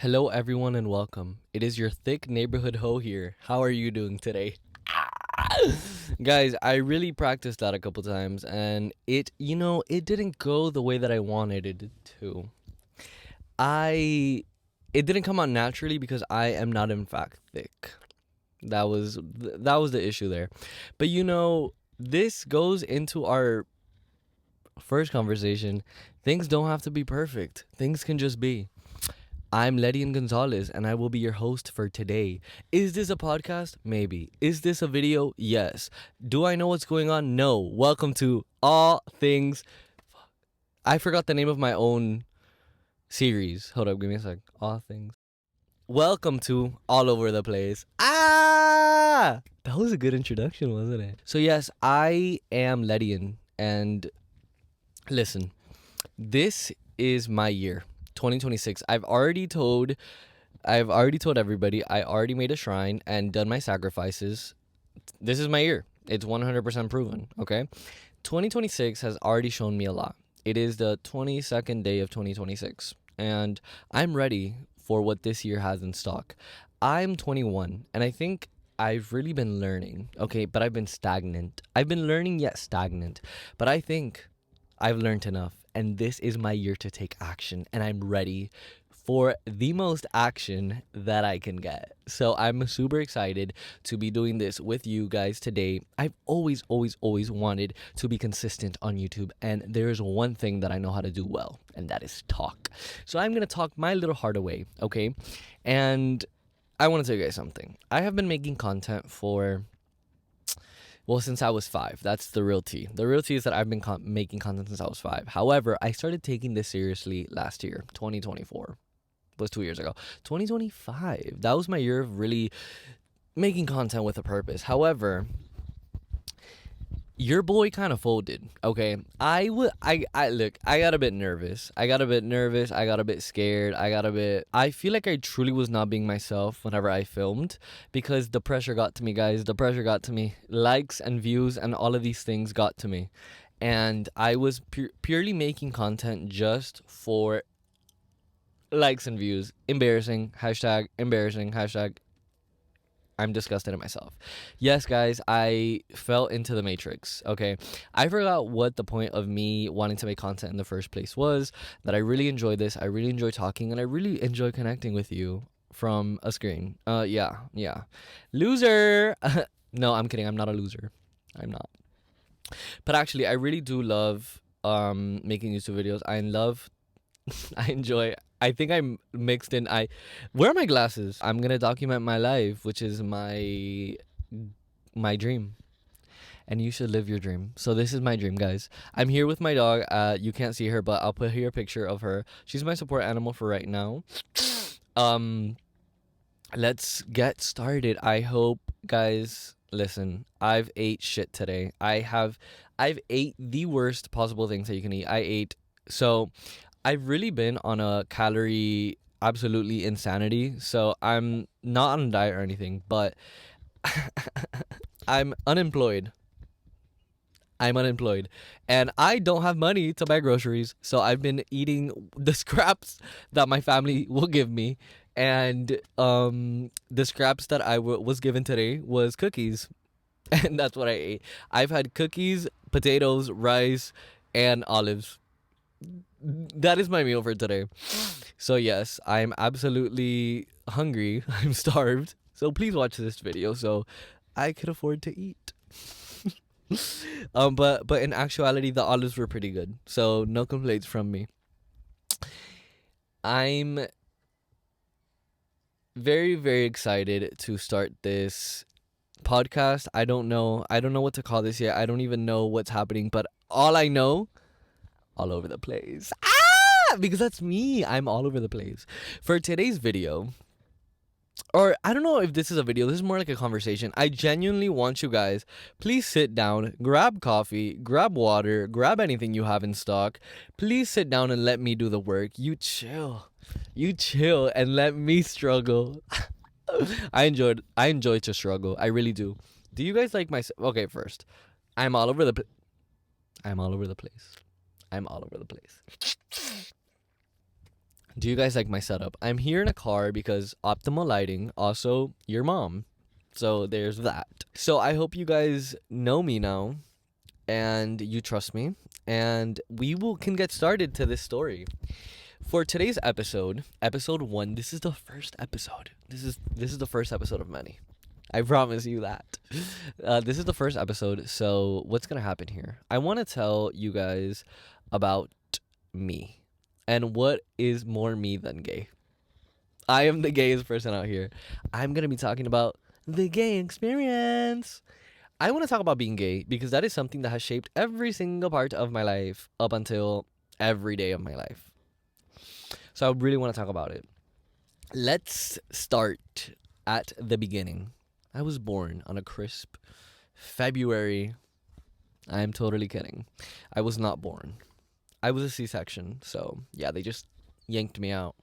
Hello, everyone, and welcome. It is your thick neighborhood hoe here. How are you doing today? Guys, I really practiced that a couple times, and it didn't go the way that I wanted it to. I, it didn't come out naturally because I am not, in fact, thick. That was the issue there. But this goes into our first conversation. Things don't have to be perfect. Things can just be. I'm Ledian Gonzalez, and I will be your host for today. Is this a podcast? Maybe. Is this a video? Yes. Do I know what's going on? No. Welcome to All Things. I forgot the name of my own series. Hold up, give me a sec. All Things. Welcome to All Over the Place. That was a good introduction, wasn't it? So, yes, I am Ledian, and listen, this is my year. 2026. I've already told everybody. I already made a shrine and done my sacrifices. This is my year. It's 100% proven, okay? 2026 has already shown me a lot. It is the 22nd day of 2026, and I'm ready for what this year has in stock. I'm 21, and I think I've really been learning, okay, but I've been stagnant. I've been learning yet stagnant, but I think I've learned enough, and this is my year to take action, and I'm ready for the most action that I can get. So I'm super excited to be doing this with you guys today. I've always wanted to be consistent on YouTube, and there's one thing that I know how to do well, and that is talk. So I'm going to talk my little heart away, okay? And I want to tell you guys something. I have been making content since I was 5. That's the real tea. The real tea is that I've been making content since I was 5. However, I started taking this seriously last year, 2024. It was 2 years ago. 2025. That was my year of really making content with a purpose. However, your boy kind of folded, okay? I got a bit nervous. I got a bit scared. I feel like I truly was not being myself whenever I filmed because the pressure got to me, guys. The pressure got to me. Likes and views and all of these things got to me. And I was purely making content just for likes and views. Embarrassing. Hashtag embarrassing. Hashtag I'm disgusted at myself. Yes, guys, I fell into the matrix, okay? I forgot what the point of me wanting to make content in the first place was, that I really enjoy this, I really enjoy talking, and I really enjoy connecting with you from a screen. Yeah. Loser! No, I'm kidding, I'm not a loser. I'm not. But actually, I really do love making YouTube videos. I enjoy. I think I'm mixed in. Where are my glasses? I'm gonna document my life, which is my dream, and you should live your dream. So this is my dream, guys. I'm here with my dog. You can't see her, but I'll put here a picture of her. She's my support animal for right now. Let's get started. I hope, guys. Listen, I've ate shit today. I've ate the worst possible things that you can eat. I've really been on a calorie absolutely insanity. So I'm not on a diet or anything, but I'm unemployed. I'm unemployed. And I don't have money to buy groceries. So I've been eating the scraps that my family will give me. And the scraps that I was given today was cookies. And that's what I ate. I've had cookies, potatoes, rice, and olives. That is my meal for today. So yes, I'm absolutely hungry. I'm starved. So please watch this video so I could afford to eat. But in actuality, the olives were pretty good. So no complaints from me. I'm very, very excited to start this podcast. I don't know what to call this yet. I don't even know what's happening, but all I know, all over the place. Because that's me. I'm all over the place. For today's video, or I don't know if this is a video, this is more like a conversation. I genuinely want you guys, please sit down, grab coffee, grab water, grab anything you have in stock. Please sit down and let me do the work. You chill and let me struggle. I enjoy to struggle. I really do. Do you guys like my, okay, first, I'm all over the place. I'm all over the place. Do you guys like my setup? I'm here in a car because optimal lighting, also your mom. So there's that. So I hope you guys know me now and you trust me, and we will can get started to this story. For today's episode, episode 1, this is the first episode. This is the first episode of many. I promise you that. This is the first episode, so what's going to happen here? I want to tell you guys about me. And what is more me than gay? I am the gayest person out here. I'm going to be talking about the gay experience. I want to talk about being gay because that is something that has shaped every single part of my life up until every day of my life. So I really want to talk about it. Let's start at the beginning. I was born on a crisp February. I'm totally kidding. I was not born. I was a C-section, so yeah, they just yanked me out.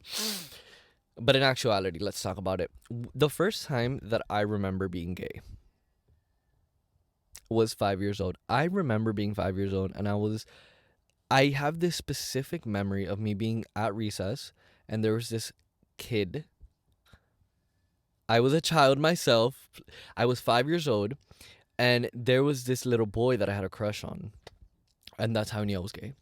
But in actuality, let's talk about it. The first time that I remember being gay was 5 years old. I remember being 5 years old, and I have this specific memory of me being at recess, and there was this kid. I was a child myself. I was 5 years old, and there was this little boy that I had a crush on, and that's how I knew I was gay.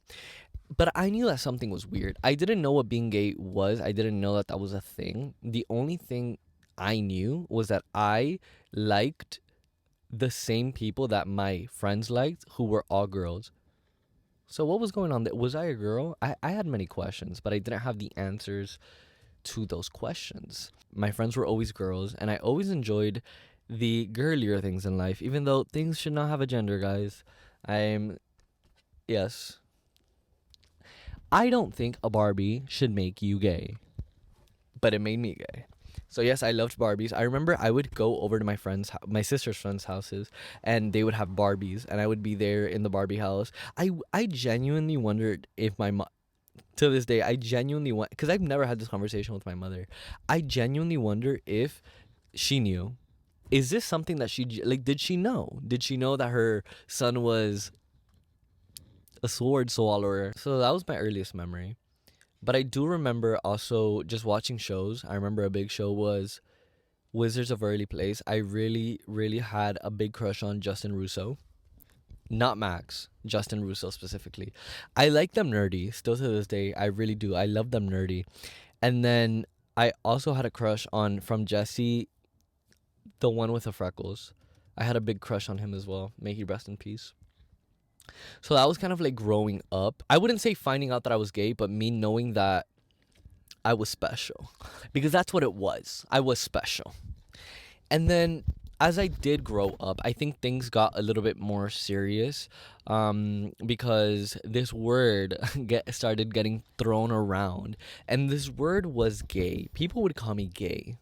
But I knew that something was weird. I didn't know what being gay was. I didn't know that that was a thing. The only thing I knew was that I liked the same people that my friends liked, who were all girls. So what was going on there? Was I a girl? I had many questions, but I didn't have the answers to those questions. My friends were always girls, and I always enjoyed the girlier things in life, even though things should not have a gender, guys. Yes. I don't think a Barbie should make you gay, but it made me gay. So yes, I loved Barbies. I remember I would go over to my sister's friends' houses, and they would have Barbies, and I would be there in the Barbie house. I genuinely wondered if my mom, to this day, I genuinely want, because I've never had this conversation with my mother. I genuinely wonder if she knew. Is this something that did she know? Did she know that her son was a sword swallower? So that was my earliest memory. But I do remember also just watching shows. I remember a big show was Wizards of Waverly Place. I really, really had a big crush on Justin Russo. Not Max, Justin Russo specifically. I like them nerdy. Still to this day, I really do. I love them nerdy. And then I also had a crush on, from Jesse, the one with the freckles. I had a big crush on him as well. May he rest in peace. So that was kind of like growing up. I wouldn't say finding out that I was gay, but me knowing that I was special. Because that's what it was. I was special. And then as I did grow up, I think things got a little bit more serious, because this word started getting thrown around. And this word was gay. People would call me gay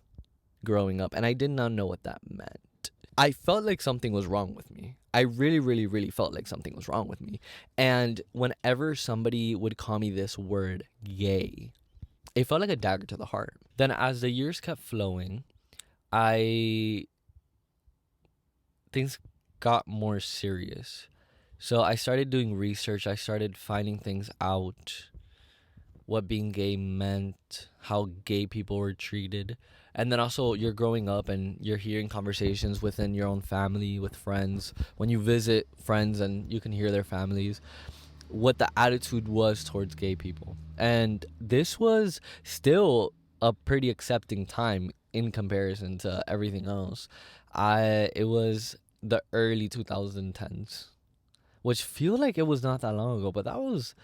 growing up, and I did not know what that meant. I felt like something was wrong with me. I really, really, really felt like something was wrong with me. And whenever somebody would call me this word, gay, it felt like a dagger to the heart. Then as the years kept flowing, things got more serious. So I started doing research. I started finding things out, what being gay meant, how gay people were treated. And then also you're growing up and you're hearing conversations within your own family, with friends. When you visit friends and you can hear their families, what the attitude was towards gay people. And this was still a pretty accepting time in comparison to everything else. It was the early 2010s, which feel like it was not that long ago, but that was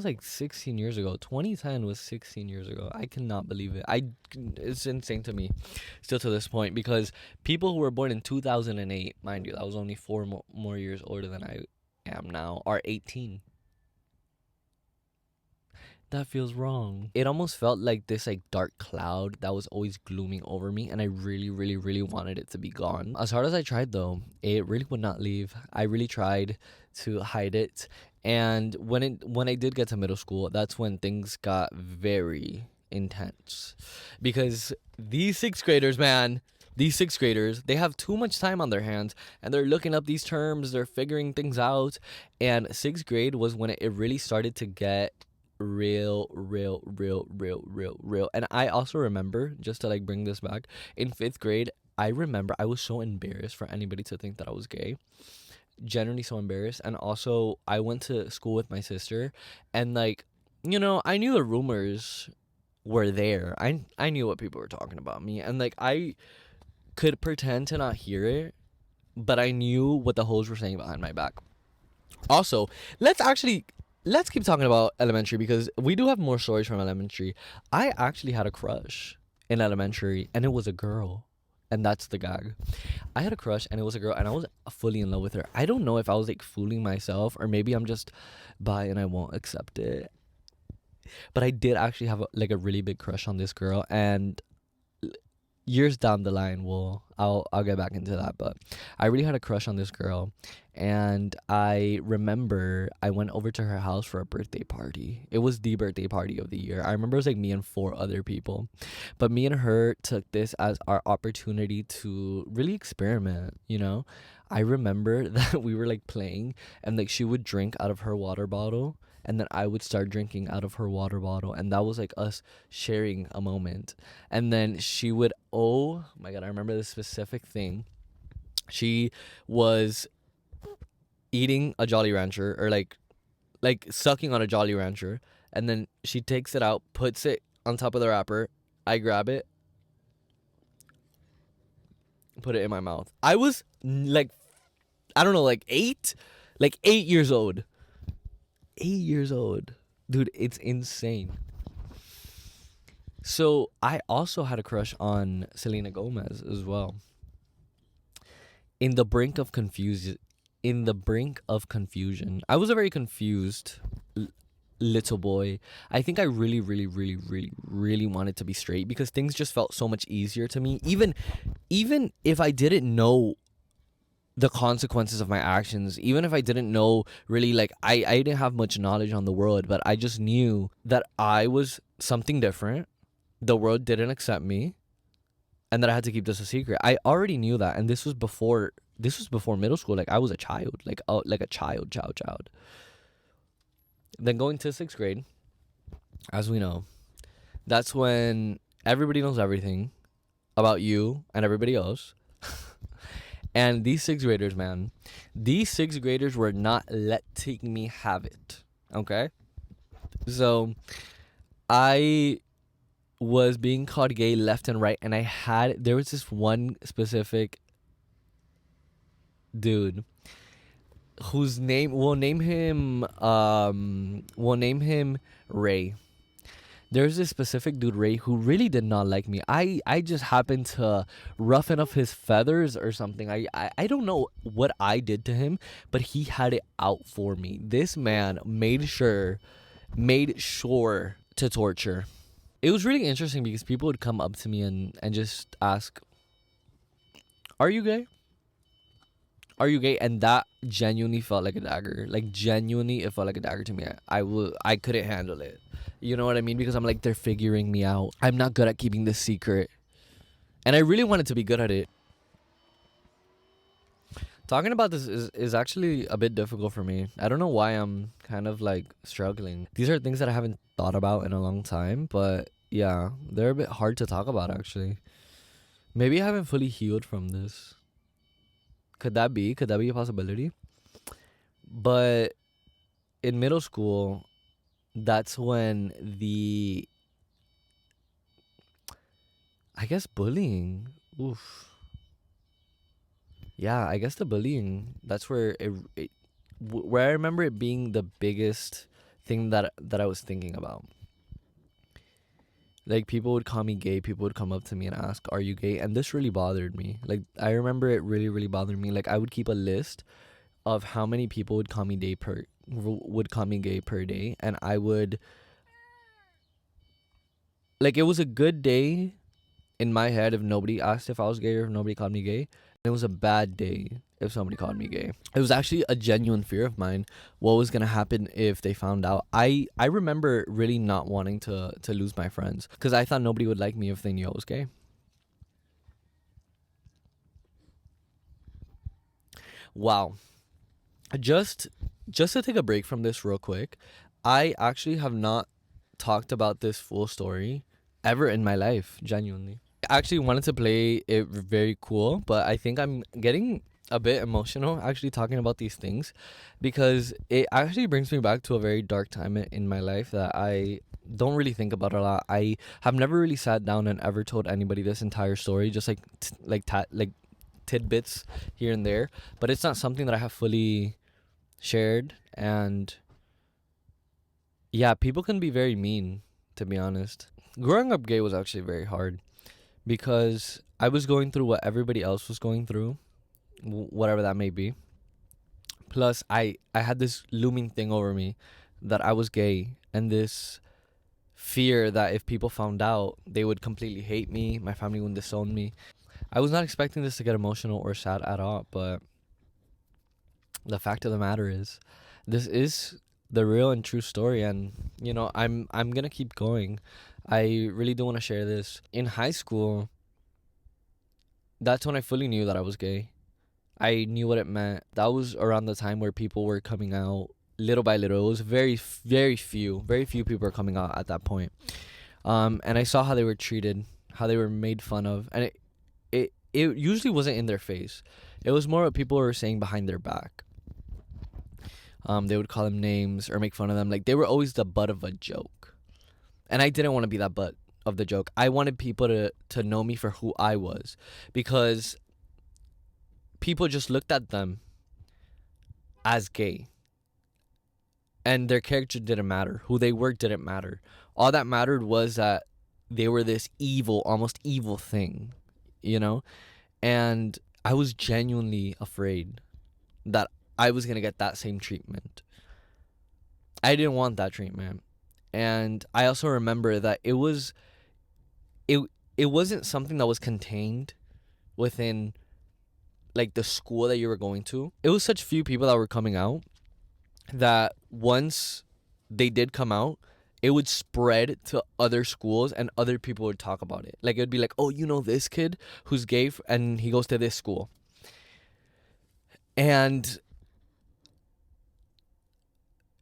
like 16 years ago. 2010 was 16 years ago. I cannot believe it. It's insane to me still to this point, because people who were born in 2008, mind you, that was only 4 more years older than I am now, are 18. That feels wrong. It almost felt like this like dark cloud that was always glooming over me, and I really, really, really wanted it to be gone. As hard as I tried though, it really would not leave. I really tried to hide it. And when I did get to middle school, that's when things got very intense. Because these sixth graders, they have too much time on their hands, and they're looking up these terms, they're figuring things out. And sixth grade was when it really started to get real. And I also remember, just to like bring this back, in fifth grade, I remember I was so embarrassed for anybody to think that I was gay. Generally so embarrassed. And also, I went to school with my sister, and like, I knew the rumors were there. I knew what people were talking about me, and like I could pretend to not hear it, but I knew what the hoes were saying behind my back. Also, let's keep talking about elementary, because we do have more stories from elementary. I actually had a crush in elementary, and it was a girl. And that's the gag. I had a crush, and it was a girl, and I was fully in love with her. I don't know if I was like fooling myself, or maybe I'm just bi and I won't accept it. But I did actually have like a really big crush on this girl, and years down the line, I'll get back into that. But I really had a crush on this girl, and I remember I went over to her house for a birthday party. It was the birthday party of the year. I remember it was like me and four other people, but me and her took this as our opportunity to really experiment. I remember that we were like playing, and like she would drink out of her water bottle, and then I would start drinking out of her water bottle, and that was like us sharing a moment. And then she would, oh my god, I remember this specific thing. She was eating a Jolly Rancher, or like sucking on a Jolly Rancher, and then she takes it out, puts it on top of the wrapper. I grab it, put it in my mouth. I was like, I don't know, like 8 years old. 8 years old. Dude, it's insane. So I also had a crush on Selena Gomez as well. In the brink of confusion, I was a very confused little boy. I think I really, really, really, really, really wanted to be straight, because things just felt so much easier to me. Even if I didn't know the consequences of my actions, even if I didn't know really, like I didn't have much knowledge on the world, but I just knew that I was something different. The world didn't accept me, and that I had to keep this a secret. I already knew that, and this was before middle school. Like I was a child, like a child. Then going to sixth grade, as we know, that's when everybody knows everything about you and everybody else. And these sixth graders, man, were not letting me have it. Okay? So I was being called gay left and right, and there was this one specific dude whose name, we'll name him Ray. There's this specific dude, Ray, who really did not like me. I just happened to roughen up his feathers or something. I don't know what I did to him, but he had it out for me. This man made sure to torture. It was really interesting, because people would come up to me and just ask, "Are you gay? Are you gay?" And that genuinely felt like a dagger. Like genuinely, it felt like a dagger to me. I couldn't handle it. You know what I mean? Because I'm like, they're figuring me out. I'm not good at keeping this secret, and I really wanted to be good at it. Talking about this is actually a bit difficult for me. I don't know why I'm kind of like struggling. These are things that I haven't thought about in a long time, but yeah, they're a bit hard to talk about actually. Maybe I haven't fully healed from this. Could that be? Could that be a possibility? But in middle school, that's when I guess bullying. Oof. Yeah, I guess the bullying. That's where where I remember it being the biggest thing that I was thinking about. Like people would call me gay. People would come up to me and ask, "Are you gay?" And this really bothered me. Like I remember it really, really bothered me. Like I would keep a list of how many people would call me gay per day, and I would, like, it was a good day in my head if nobody asked if I was gay, or if nobody called me gay. And it was a bad day if somebody called me gay. It was actually a genuine fear of mine, what was gonna happen if they found out. I remember really not wanting to lose my friends, because I thought nobody would like me if they knew I was gay. Wow. Just to take a break from this real quick, I actually have not talked about this full story ever in my life, genuinely. I actually wanted to play it very cool, but I think I'm getting a bit emotional actually talking about these things because it actually brings me back to a very dark time in my life that I don't really think about a lot. I have never really sat down and ever told anybody this entire story, just like like tidbits here and there, but it's not something that I have fully shared. And yeah, people can be very mean, to be honest. Growing up gay was actually very hard because I was going through what everybody else was going through, whatever that may be. Plus, I had this looming thing over me that I was gay, and this fear that if people found out, they would completely hate me, my family would disown me. I was not expecting this to get emotional or sad at all, but the fact of the matter is, this is the real and true story, and I'm gonna keep going. I really do want to share this. In high school, that's when I fully knew that I was gay. I knew what it meant. That was around the time where people were coming out little by little. It was very few people were coming out at that point. And I saw how they were treated, how they were made fun of, and it usually wasn't in their face. It was more what people were saying behind their back. They would call them names or make fun of them. Like, they were always the butt of a joke, and I didn't want to be that butt of the joke. I wanted people to know me for who I was, because people just looked at them as gay, and their character didn't matter. Who they were didn't matter. All that mattered was that they were this evil, almost evil thing, you know? And I was genuinely afraid that I was going to get that same treatment. I didn't want that treatment. And I also remember that it wasn't something that was contained within like the school that you were going to. It was such few people that were coming out that once they did come out, it would spread to other schools and other people would talk about it. Like, it would be like, oh, you know this kid who's gay and he goes to this school. And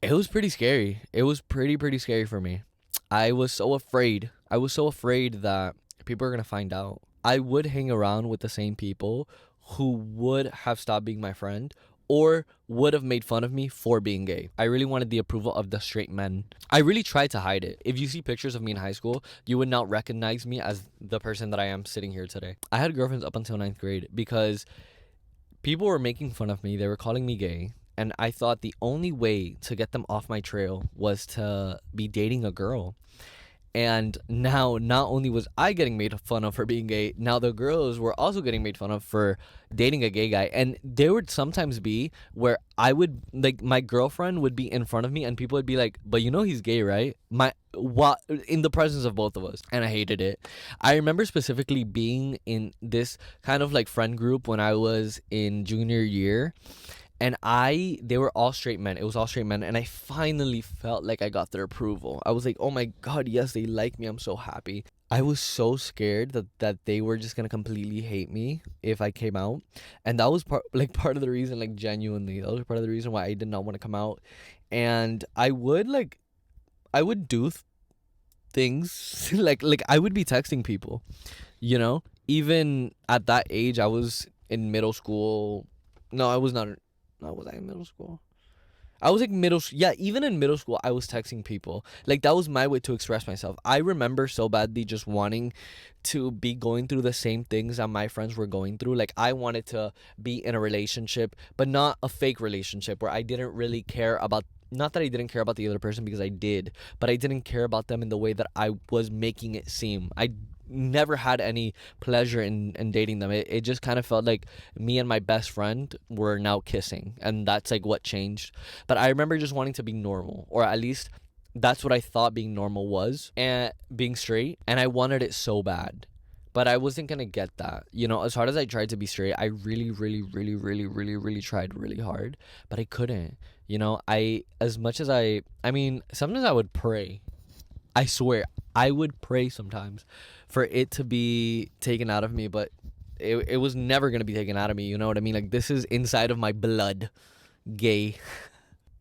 it was pretty scary. It was pretty scary for me. I was so afraid. I was so afraid that people are going to find out. I would hang around with the same people who would have stopped being my friend or would have made fun of me for being gay. I really wanted the approval of the straight men. I really tried to hide it. If you see pictures of me in high school, you would not recognize me as the person that I am sitting here today. I had girlfriends up until 9th grade because people were making fun of me. They were calling me gay. And I thought the only way to get them off my trail was to be dating a girl. And now, not only was I getting made fun of for being gay, now the girls were also getting made fun of for dating a gay guy. And there would sometimes be where I would, like, my girlfriend would be in front of me and people would be like, but you know he's gay, right? What, in the presence of both of us. And I hated it. I remember specifically being in this kind of like friend group when I was in junior year. And they were all straight men. It was all straight men. And I finally felt like I got their approval. I was like, oh my God, yes, they like me. I'm so happy. I was so scared that they were just going to completely hate me if I came out. And that was part of the reason, like, genuinely, that was part of the reason why I did not want to come out. And I would do things like I would be texting people, even at that age. I was in middle school. No, I was not. No, was I in middle school? I was like yeah, even in middle school, I was texting people. Like, that was my way to express myself. I remember so badly just wanting to be going through the same things that my friends were going through. Like, I wanted to be in a relationship, but not a fake relationship where I didn't really care about, not that I didn't care about the other person, because I did, but I didn't care about them in the way that I was making it seem. I never had any pleasure in dating them. It just kind of felt like me and my best friend were now kissing, and that's like what changed. But I remember just wanting to be normal, or at least that's what I thought being normal was, and being straight, and I wanted it so bad. But I wasn't gonna get that. As hard as I tried to be straight, I really tried really hard, but I couldn't. As much as I mean, sometimes I would pray. I swear, I would pray sometimes for it to be taken out of me, but it was never going to be taken out of me. You know what I mean? Like, this is inside of my blood, gay.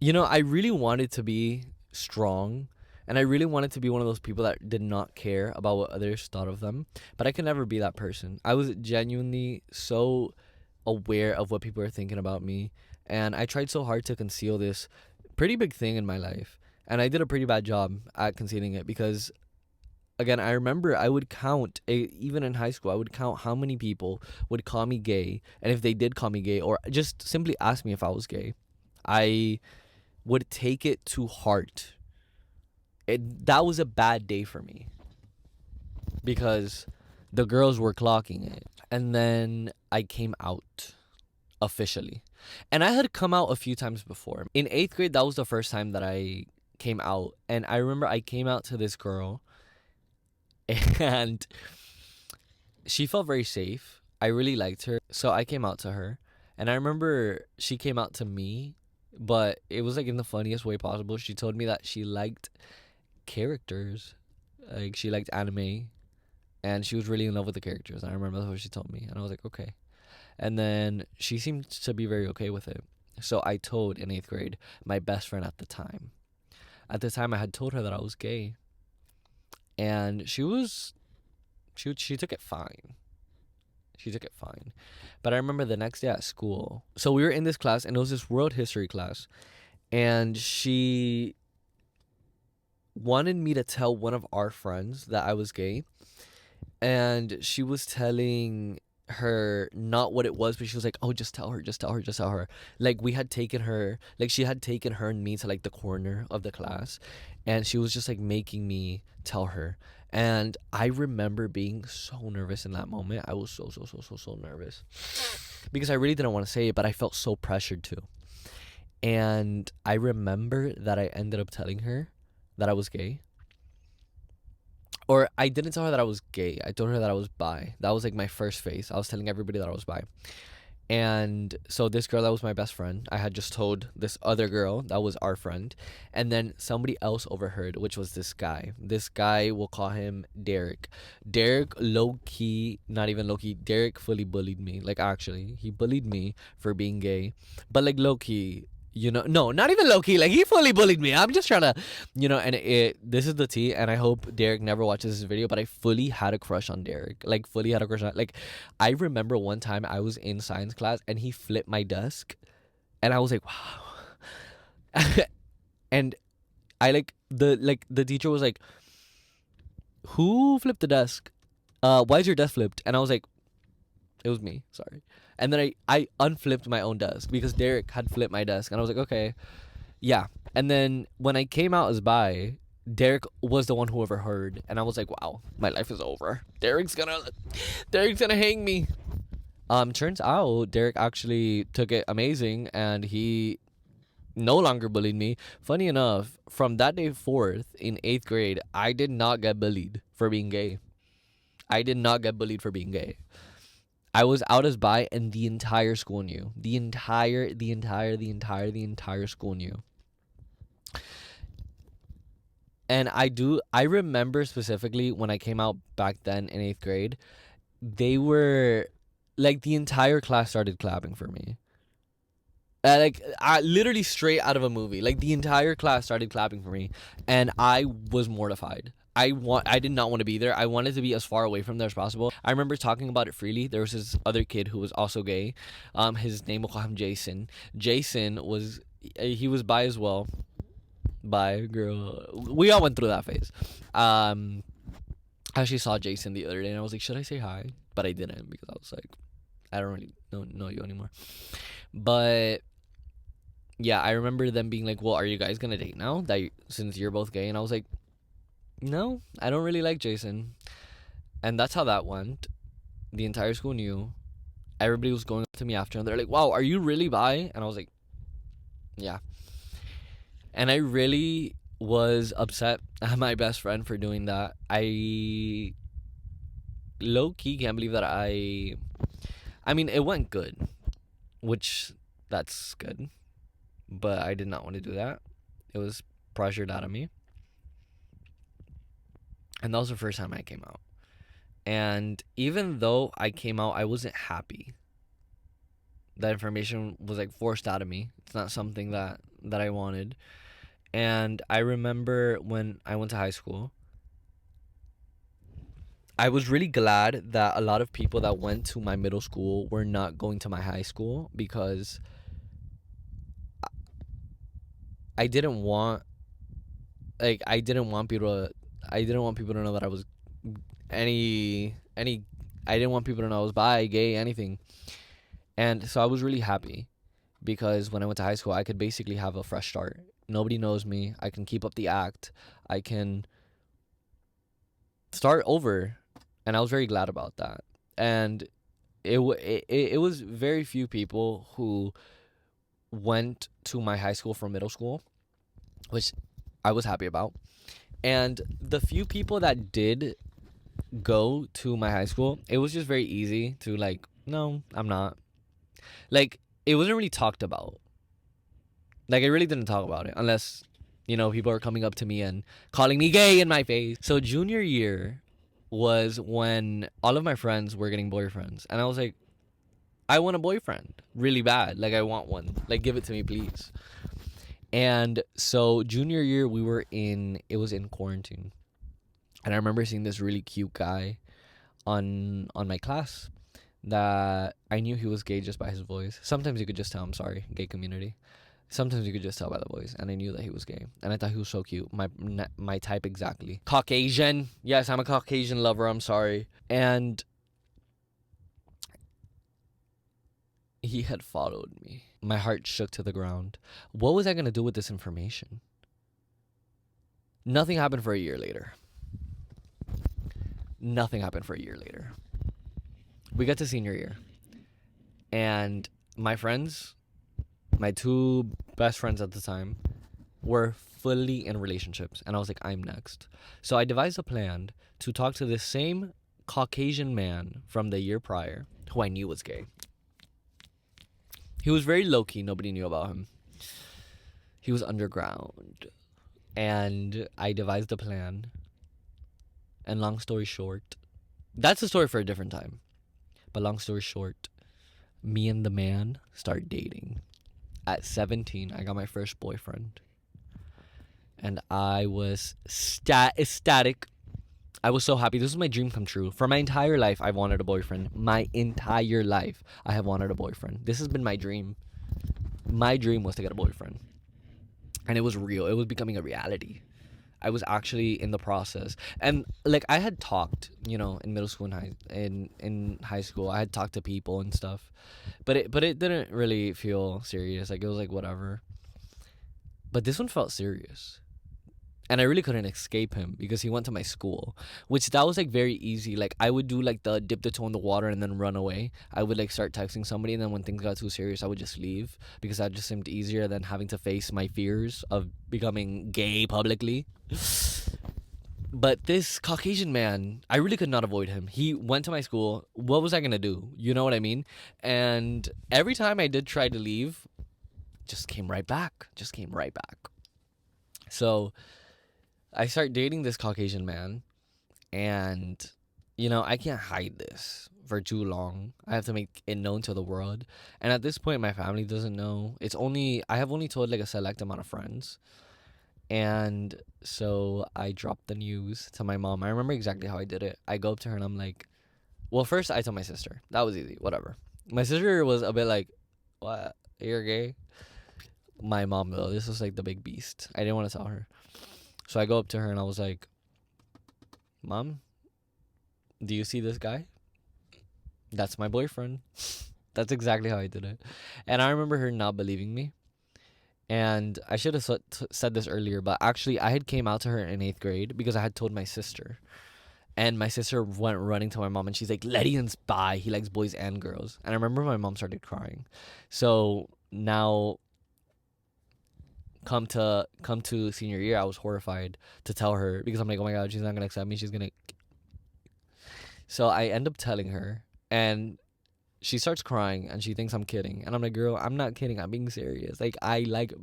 I really wanted to be strong, and I really wanted to be one of those people that did not care about what others thought of them, but I could never be that person. I was genuinely so aware of what people are thinking about me, and I tried so hard to conceal this pretty big thing in my life, and I did a pretty bad job at concealing it because, again, I remember I would count, even in high school, I would count how many people would call me gay, and if they did call me gay or just simply ask me if I was gay, I would take it to heart. That was a bad day for me because the girls were clocking it. And then I came out officially. And I had come out a few times before. In 8th grade, that was the first time that I came out. And I remember I came out to this girl and she felt very safe. I really liked her. So I came out to her. And I remember she came out to me, but it was like in the funniest way possible. She told me that she liked characters. Like she liked anime and she was really in love with the characters. I remember that's what she told me. And I was like, okay. And then she seemed to be very okay with it. So I told in 8th grade my best friend at the time. At the time I had told her that I was gay. And she took it fine. She took it fine. But I remember the next day at school. So we were in this class and it was this world history class. And she wanted me to tell one of our friends that I was gay. And she was telling her not what it was, but she was like, oh, just tell her, just tell her, just tell her. Like we had taken her, like she had taken her and me to like the corner of the class, and she was just like making me tell her. And I remember being so nervous in that moment. I was so nervous because I really didn't want to say it, but I felt so pressured to. And I remember that I ended up telling her that I was gay. Or I didn't tell her that I was gay. I told her that I was bi. That was like my first phase. I was telling everybody that I was bi. And so this girl that was my best friend, I had just told this other girl that was our friend. And then somebody else overheard, which was this guy. This guy, we'll call him Derek. Derek low-key, not even low-key, Derek fully bullied me. Like actually, he bullied me for being gay. But like low-key, you know, no, not even low-key, like he fully bullied me. I'm just trying to, and this is the tea, and I hope Derek never watches this video, but I fully had a crush on Derek. Like fully had a crush on, like I remember one time I was in science class and he flipped my desk and I was like, wow. And I the teacher was like, who flipped the desk? Why is your desk flipped? And I was like, it was me, sorry. And then I unflipped my own desk because Derek had flipped my desk. And I was like, okay, yeah. And then when I came out as bi, Derek was the one who overheard. And I was like, wow, my life is over. Derek's gonna hang me. Turns out Derek actually took it amazing and he no longer bullied me. Funny enough, from that day forth in 8th grade, I did not get bullied for being gay. I did not get bullied for being gay. I was out as bi and the entire school knew. The entire school knew. And I remember specifically when I came out back then in 8th grade, they were, like the entire class started clapping for me. Literally straight out of a movie. Like the entire class started clapping for me and I was mortified. I did not want to be there. I wanted to be as far away from there as possible. I remember talking about it freely. There was this other kid who was also gay. His name, we'll call him Jason. Jason was bi as well. Bi girl. We all went through that phase. I actually saw Jason the other day and I was like, should I say hi? But I didn't because I was like, I don't really know you anymore. But yeah, I remember them being like, well, are you guys gonna date now since you're both gay? And I was like, no, I don't really like Jason. And that's how that went. The entire school knew. Everybody was going up to me after and they're like, wow, are you really bi? And I was like, yeah. And I really was upset at my best friend for doing that. I low-key can't believe that I mean, it went good, which that's good, but I did not want to do that. It was pressured out of me. And that was the first time I came out. And even though I came out, I wasn't happy. That information was like forced out of me. It's not something that I wanted. And I remember when I went to high school, I was really glad that a lot of people that went to my middle school were not going to my high school, because I didn't want I didn't want people to know that I was any I didn't want people to know I was bi, gay, anything. And so I was really happy, because when I went to high school, I could basically have a fresh start. Nobody knows me. I can keep up the act. I can start over, and I was very glad about that. And it was very few people who went to my high school from middle school, which I was happy about. And the few people that did go to my high school, it was just very easy to like, no, I'm not. Like, it wasn't really talked about. Like, I really didn't talk about it unless, people are coming up to me and calling me gay in my face. So junior year was when all of my friends were getting boyfriends, and I was like, I want a boyfriend really bad. Like, I want one. Like, give it to me, please. And so junior year, it was in quarantine. And I remember seeing this really cute guy on my class that I knew he was gay just by his voice. Sometimes you could just tell. I'm sorry, gay community. Sometimes you could just tell by the voice, and I knew that he was gay, and I thought he was so cute. My type exactly. Caucasian. Yes, I'm a Caucasian lover. I'm sorry. And he had followed me. My heart shook to the ground. What was I gonna do with this information? Nothing happened for a year later. Nothing happened for a year later. We got to senior year, and my friends, my two best friends at the time, were fully in relationships, and I was like, I'm next. So I devised a plan to talk to this same Caucasian man from the year prior, who I knew was gay. He was very low-key. Nobody knew about him. He was underground. And I devised a plan. And long story short, that's a story for a different time. But long story short, me and the man start dating. At 17, I got my first boyfriend. And I was ecstatic. I was so happy. This was my dream come true. For my entire life, I've wanted a boyfriend. My entire life, I have wanted a boyfriend. This has been my dream. My dream was to get a boyfriend. And it was real. It was becoming a reality. I was actually in the process. And like, I had talked, in middle school and in high school. I had talked to people and stuff. But it didn't really feel serious. Like, it was like whatever. But this one felt serious. And I really couldn't escape him because he went to my school, which that was like very easy. Like, I would do like the dip the toe in the water and then run away. I would like start texting somebody, and then when things got too serious, I would just leave, because that just seemed easier than having to face my fears of becoming gay publicly. But this Caucasian man, I really could not avoid him. He went to my school. What was I gonna do? You know what I mean? And every time I did try to leave, just came right back. So I start dating this Caucasian man, and I can't hide this for too long. I have to make it known to the world. And at this point, my family doesn't know. I have only told like a select amount of friends. And so I dropped the news to my mom. I remember exactly how I did it. I go up to her and I'm like, well, first I told my sister. That was easy, whatever. My sister was a bit like, what? You're gay? My mom, though, this was like the big beast. I didn't want to tell her. So I go up to her and I was like, Mom, do you see this guy? That's my boyfriend. That's exactly how I did it. And I remember her not believing me. And I should have said this earlier, but actually I had came out to her in 8th grade because I had told my sister. And my sister went running to my mom and she's like, Lettian's bi. He likes boys and girls. And I remember my mom started crying. So now come to senior year, I was horrified to tell her, because I'm like, oh my god, she's not gonna accept me. So I end up telling her, and she starts crying and she thinks I'm kidding. And I'm like, girl, I'm not kidding. I'm being serious. Like, I like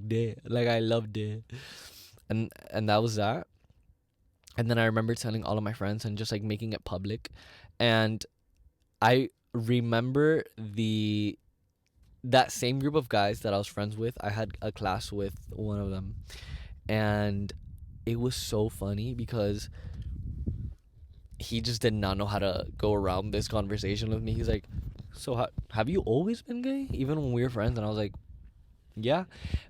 dick. Like, I love dick. And that was that. And then I remember telling all of my friends and just like making it public. And I remember the that same group of guys that I was friends with, I had a class with one of them, and it was so funny because he just did not know how to go around this conversation with me. He's like, "So have you always been gay, even when we were friends?" And I was like, "Yeah,"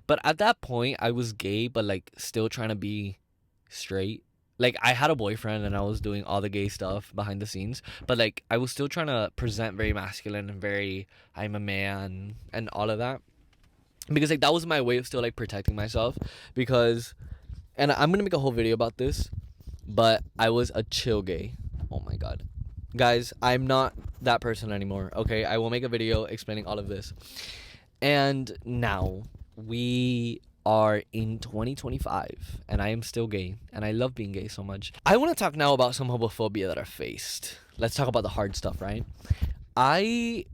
but at that point, I was gay, but like still trying to be straight. Like I had a boyfriend and I was doing all the gay stuff behind the scenes, but like I was still trying to present very masculine and very I'm a man and all of that, because like that was my way of still like protecting myself. Because, and I'm gonna make a whole video about this, but I was a chill gay. Oh my god, guys, I'm not that person anymore. Okay, I will make a video explaining all of this. And now we are in 2025 and I am still gay and I love being gay so much. I want to talk now about some homophobia that I've faced. Let's talk about the hard stuff, right? I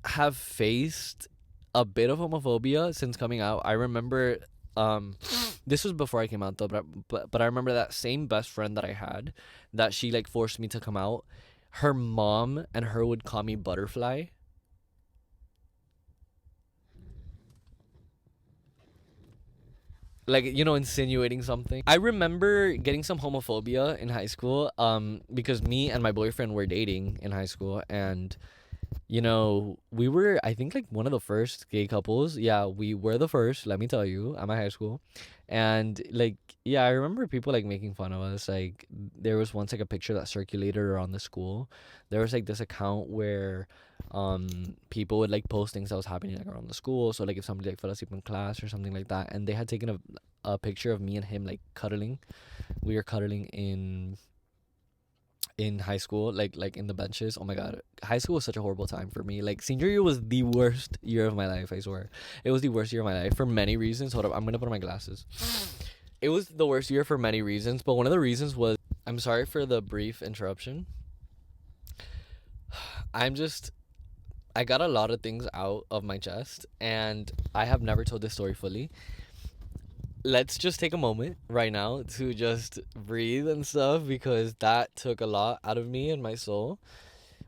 have faced a bit of homophobia since coming out. I remember this was before I came out though, but I remember that same best friend that I had, that she like forced me to come out. Her mom and her would call me Butterfly. Like, you know, insinuating something. I remember getting some homophobia in high school because me and my boyfriend were dating in high school, and you know, we were, I think, like one of the first gay couples. Yeah, we were the first, let me tell you, at my high school. And like, yeah, I remember people like making fun of us. Like, there was once like a picture that circulated around the school. There was like this account where people would like post things that was happening like around the school. So like if somebody like fell asleep in class or something like that, and they had taken a picture of me and him like cuddling. We were cuddling in high school, like in the benches. Oh my god, high school was such a horrible time for me. Like senior year was the worst year of my life. I swear, it was the worst year of my life for many reasons. Hold up, I'm gonna put on my glasses. It was the worst year for many reasons, but one of the reasons was, I'm sorry for the brief interruption. I'm just, I got a lot of things out of my chest, and I have never told this story fully. Let's just take a moment right now to just breathe and stuff, because that took a lot out of me and my soul.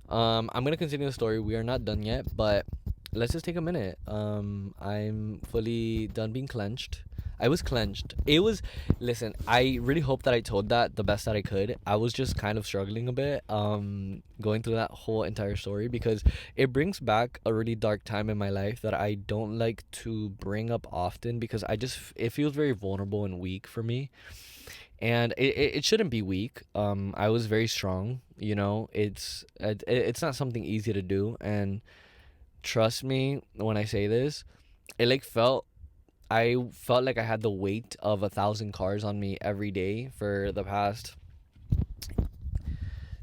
I'm gonna continue the story. We are not done yet, but let's just take a minute. I'm fully done being clenched. I was clenched. It was, listen, I really hope that I told that the best that I could. I was just kind of struggling a bit, going through that whole entire story, because it brings back a really dark time in my life that I don't like to bring up often, because it feels very vulnerable and weak for me. And it shouldn't be weak. I was very strong, you know. It's not something easy to do, and trust me when I say this, it like I felt like I had the weight of 1,000 cars on me every day for the past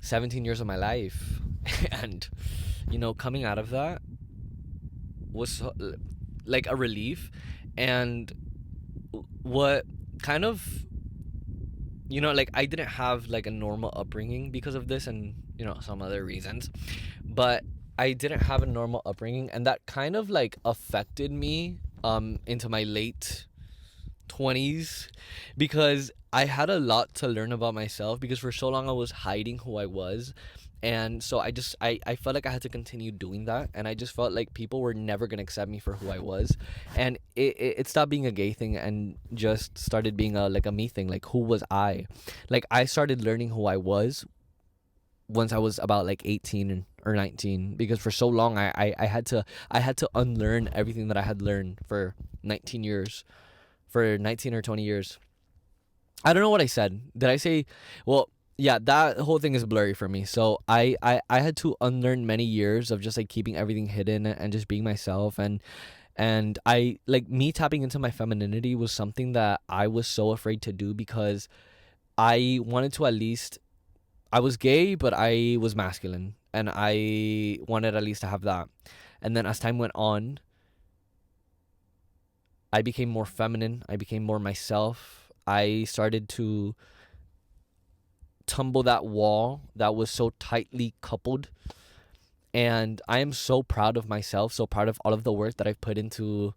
17 years of my life. And you know, coming out of that was like a relief. And what kind of, you know, like I didn't have like a normal upbringing because of this, and you know, some other reasons, but I didn't have a normal upbringing, and that kind of like affected me into my late 20s, because I had a lot to learn about myself, because for so long I was hiding who I was. And so I felt like I had to continue doing that, and I just felt like people were never gonna accept me for who I was. And it stopped being a gay thing and just started being a like a me thing. Like, who was I? Like, I started learning who I was once I was about like 18 or 19, because for so long I had to unlearn everything that I had learned for 19 years, for 19 or 20 years. I don't know what I said. Did I say, well, yeah, that whole thing is blurry for me. So I had to unlearn many years of just like keeping everything hidden and just being myself. And I like, me tapping into my femininity was something that I was so afraid to do, because I wanted to at least, I was gay, but I was masculine, and I wanted at least to have that. And then as time went on, I became more feminine. I became more myself. I started to tumble that wall that was so tightly coupled. And I am so proud of myself, so proud of all of the work that I've put into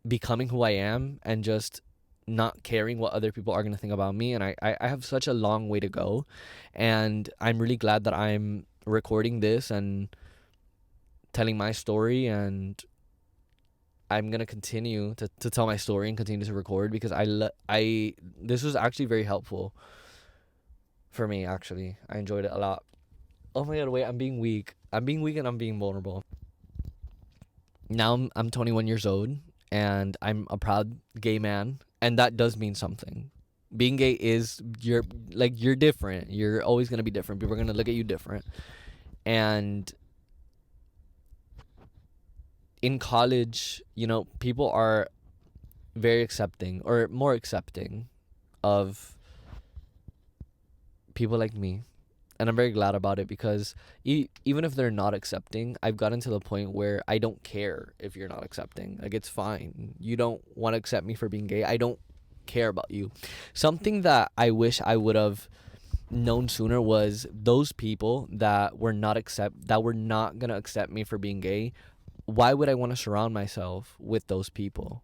becoming who I am, and just not caring what other people are going to think about me. And I have such a long way to go. And I'm really glad that I'm recording this and telling my story, and I'm gonna continue to tell my story and continue to record because I this was actually very helpful for me. Actually, I enjoyed it a lot. Oh my god, wait, I'm being weak. I'm being weak and I'm being vulnerable. Now I'm 21 years old and I'm a proud gay man, and that does mean something. Being gay is you're different. You're always gonna be different. People are gonna look at you different. And in college, people are very accepting or more accepting of people like me, and I'm very glad about it because even if they're not accepting, I've gotten to the point where I don't care if you're not accepting. Like, it's fine. You don't want to accept me for being gay. I don't care about you. Something that I wish I would have known sooner was those people that were not gonna accept me for being gay. Why would I want to surround myself with those people?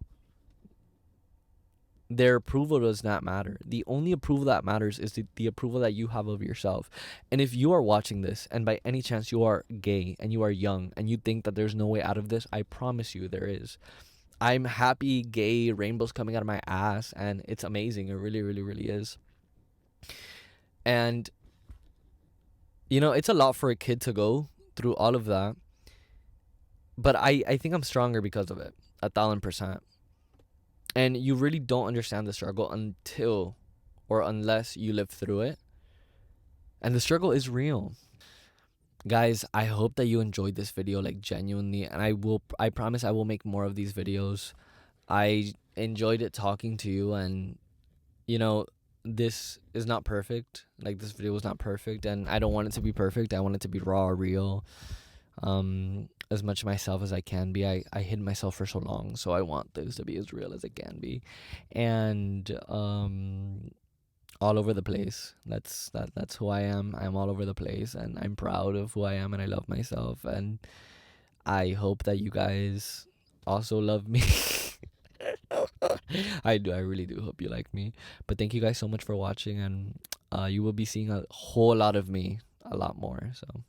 Their approval does not matter. The only approval that matters is the approval that you have of yourself. And if you are watching this and by any chance you are gay and you are young and you think that there's no way out of this, I promise you there is. I'm happy, gay, rainbows coming out of my ass, and it's amazing. It really, really, really is. And, it's a lot for a kid to go through all of that. But I think I'm stronger because of it, 1,000%. And you really don't understand the struggle until or unless you live through it. And the struggle is real. Guys, I hope that you enjoyed this video, like, genuinely. And I promise I will make more of these videos. I enjoyed it talking to you. And, this is not perfect. Like, this video was not perfect. And I don't want it to be perfect. I want it to be raw, real. As much myself as I can be. I hid myself for so long, so I want this to be as real as it can be. And all over the place. That's who I am. I'm all over the place, and I'm proud of who I am, and I love myself, and I hope that you guys also love me. I do. I really do hope you like me. But thank you guys so much for watching, and you will be seeing a whole lot of me, a lot more. So